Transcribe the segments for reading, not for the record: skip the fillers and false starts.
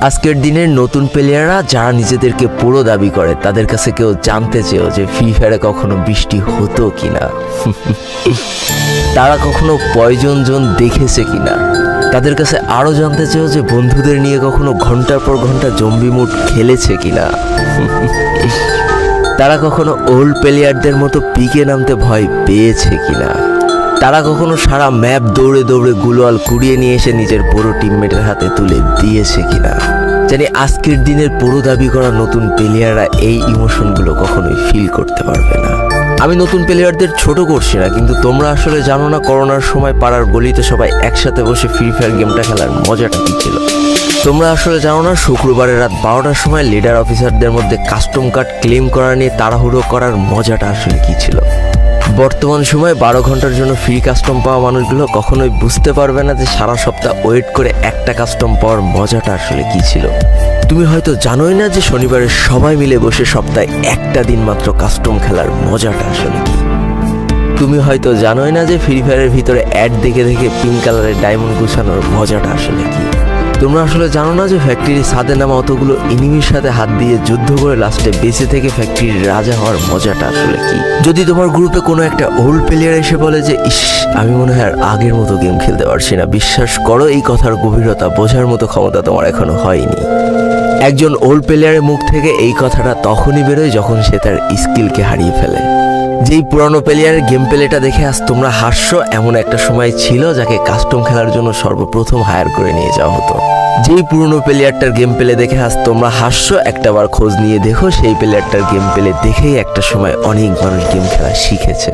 আজকের দিনের নতুন প্লেয়াররা যারা নিজেদেরকে পুরো দাবি করে তাদের কাছে কেউ জানতে চেয়েও যে ফ্রি ফায়ারে কখনো বৃষ্টি হতো কিনা, তারা কখনো পয়জন জোন দেখেছে কিনা, তাদের কাছে আরও জানতে চেয়েও যে বন্ধুদের নিয়ে কখনো ঘন্টার পর ঘন্টা জম্বি মুড খেলেছে কিনা, তারা কখনো ওল্ড প্লেয়ারদের মতো পিকে নামতে ভয় পেয়েছে কিনা, তারা কখনো সারা ম্যাপ দৌড়ে দৌড়ে গুলোয়াল কুড়িয়ে নিয়ে এসে নিজের পুরো টিমমেটের হাতে তুলে দিয়েছে কিনা। জানি আজকের দিনের পুরো দাবি করা নতুন প্লেয়াররা এই ইমোশনগুলো কখনোই ফিল করতে পারবে না। আমি নতুন প্লেয়ারদের ছোট করছি না, কিন্তু তোমরা আসলে জানো না করোনার সময় পাড়ার গলিতে সবাই একসাথে বসে ফ্রি ফায়ার গেমটা খেলার মজাটা কী ছিল। তোমরা আসলে জানো না শুক্রবারের রাত 12টার সময় লিডার অফিসারদের মধ্যে কাস্টম কার্ড ক্লেম করা নিয়ে তাড়াহুড়ো করার মজাটা আসলে কী ছিল। বর্তমান সময়ে 12 ঘন্টার জন্য ফ্রি কাস্টম পাওয়া মানুষগুলো কখনোই বুঝতে পারবে না যে সারা সপ্তাহ ওয়েট করে একটা কাস্টম পাওয়ার মজাটা আসলে কী ছিল। তুমি হয়তো জানোই না যে শনিবারে সবাই মিলে বসে সপ্তাহে একটা দিন মাত্র কাস্টম খেলার মজাটা আসলে কী। তুমি হয়তো জানোই না যে ফ্রি ফায়ারের ভিতরে অ্যাড দেখে দেখে পিঙ্ক কালারের ডায়মন্ড গুছানোর মজাটা আসলে কী। তোমরা আসলে জানো না যে ফ্যাক্টরির ছাদে নামা অতগুলো এনিমির সাথে হাত দিয়ে যুদ্ধ করে লাস্টে বেঁচে থেকে ফ্যাক্টরির রাজা হওয়ার মজাটা আসলে কি। যদি তোমার গ্রুপে কোনো একটা ওল্ড প্লেয়ার এসে বলে যে ইস আমি মনে হয় আর আগের মতো গেম খেলতে পারছি না, বিশ্বাস করো এই কথার গভীরতা বোঝার মতো ক্ষমতা তোমার এখনো হয়নি। একজন ওল্ড প্লেয়ারের মুখ থেকে এই কথাটা তখনই বেরোয় যখন সে তার স্কিলকে হারিয়ে ফেলে। যেই পুরানো প্লেয়ারের গেম প্লেটা দেখে আজ তোমরা হাসছো, এমন একটা সময় ছিল যাকে কাস্টম খেলার জন্য সর্বপ্রথম হায়ার করে নিয়ে যাওয়া হতো। যেই পুরনো প্লেয়ারটার গেম প্লে দেখে আজ তোমরা হাসছো, একটাবার খোঁজ নিয়ে দেখো সেই প্লেয়ারটার গেম প্লে দেখেই একটা সময় অনেক মানুষ গেম খেলা শিখেছে।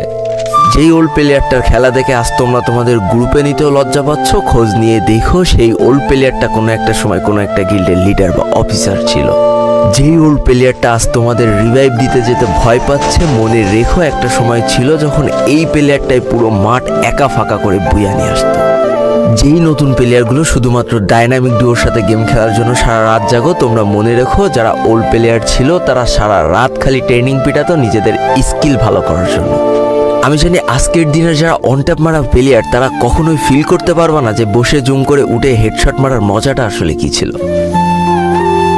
যেই ওল্ড প্লেয়ারটার খেলা দেখে আজ তোমরা তোমাদের গ্রুপে নিতেও লজ্জা পাচ্ছ, খোঁজ নিয়ে দেখো সেই ওল্ড প্লেয়ারটা কোনো একটা সময় কোনো একটা গিল্ডের লিডার বা অফিসার ছিল। যেই ওল্ড প্লেয়ারটা আজ তোমাদের রিভাইভ দিতে যেতে ভয় পাচ্ছে, মনে রেখো একটা সময় ছিল যখন এই প্লেয়ারটাই পুরো মাঠ একা ফাঁকা করে বুয়া নিয়ে আসতো। যেই নতুন প্লেয়ারগুলো শুধুমাত্র ডাইনামিক ডুয়োর সাথে গেম খেলার জন্য সারা রাত জাগো, তোমরা মনে রেখো যারা ওল্ড প্লেয়ার ছিল তারা সারা রাত খালি ট্রেনিং পিটাতো নিজেদের স্কিল ভালো করার জন্য। আমি জানি আজকের দিনের যারা অনট্যাপ মারা প্লেয়ার তারা কখনোই ফিল করতে পারবে না যে বসে জুম করে উঠে হেডশট মারার মজাটা আসলে কী ছিল।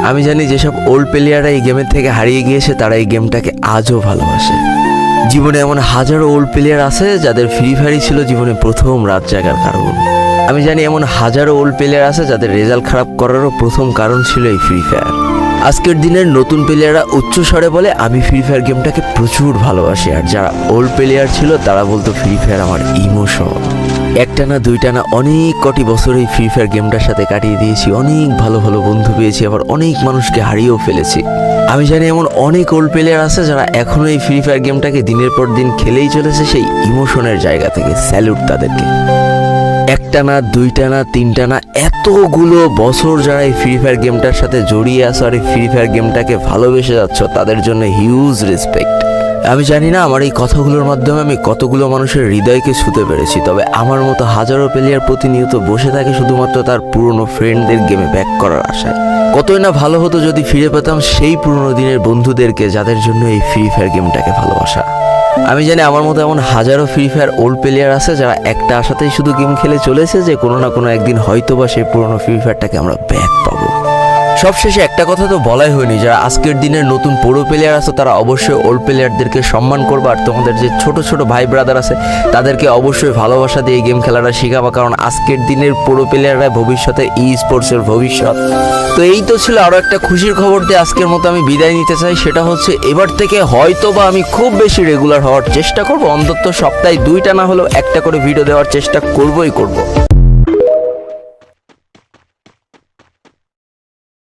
আমি জানি যেসব ওল্ড প্লেয়াররা এই গেমের থেকে হারিয়ে গিয়েছে তারা এই গেমটাকে আজও ভালোবাসে। জীবনে এমন হাজারো ওল্ড প্লেয়ার আছে যাদের ফ্রি ফায়ারই ছিল জীবনে প্রথম রাত জাগার কারণ। আমি জানি এমন হাজারো ওল্ড প্লেয়ার আছে যাদের রেজাল্ট খারাপ করারও প্রথম কারণ ছিল এই ফ্রি ফায়ার। আজকের দিনের নতুন প্লেয়াররা উচ্চস্বরে বলে আমি ফ্রি ফায়ার গেমটাকে প্রচুর ভালোবাসি, আর যারা ওল্ড প্লেয়ার ছিল তারা বলতো ফ্রি ফায়ার আমার ইমোশন। একটা না দুইটা না অনেক কটি বছর এই ফ্রি ফায়ার গেমটার সাথে কাটিয়ে দিয়েছি, অনেক ভালো ভালো বন্ধু পেয়েছি, আবার অনেক মানুষকে হারিয়েও ফেলেছি। আমি জানি এমন অনেক ওল্ড প্লেয়ার আছে যারা এখনও এই ফ্রি ফায়ার গেমটাকে দিনের পর দিন খেলেই চলেছে সেই ইমোশনের জায়গা থেকে। স্যালুট তাদেরকে। একটা না দুইটা না তিনটা না এতগুলো বছর যারা এই ফ্রি ফায়ার গেমটার সাথে জড়িয়ে আছো আর এই ফ্রি ফায়ার গেমটাকে ভালোবেসে যাচ্ছ, তাদের জন্য হিউজ রেসপেক্ট। আমি জানি না আমার এই কথাগুলোর মাধ্যমে আমি কতগুলো মানুষের হৃদয়কে ছুঁতে পেরেছি, তবে আমার মতো হাজারো প্লেয়ার প্রতিনিয়ত বসে থাকে শুধুমাত্র তার পুরনো ফ্রেন্ডদের গেমে ব্যাক করার আশায়। কতই না ভালো হতো যদি ফিরে পেতাম সেই পুরনো দিনের বন্ধুদেরকে যাদের জন্য এই ফ্রি ফায়ার গেমটাকে ভালোবাসা। আমি জানি আমার মতো এমন হাজারো ফ্রি ফায়ার ওল্ড প্লেয়ার আছে যারা একটা আশাতেই শুধু গেম খেলে চলেছে যে কোনো না কোনো একদিন হয়তো বা সেই পুরনো ফ্রি ফায়ারটাকে আমরা ব্যাক পাবো। সবশেষে একটা কথা তো বলাই হয়নি, যারা আজকের দিনের নতুন পুরো প্লেয়ার আছে তারা অবশ্যই ওল্ড প্লেয়ারদেরকে সম্মান করবে, আর তোমাদের যে ছোট ছোট ভাই ব্রাদার আছে তাদেরকে অবশ্যই ভালোবাসা দিয়ে গেম খেলাটা শেখাবা, কারণ আজকের দিনের পুরো প্লেয়াররা ভবিষ্যতে ই স্পোর্টসের ভবিষ্যৎ। তো এই তো ছিল আরও একটা খুশির খবর দিয়ে আজকের মতো আমি বিদায় নিতে চাই। সেটা হচ্ছে এবার থেকে হয়তো বা আমি খুব বেশি রেগুলার হওয়ার চেষ্টা করব, অন্তত সপ্তাহে 2টা না হলেও একটা করে ভিডিও দেওয়ার চেষ্টা করবই করব।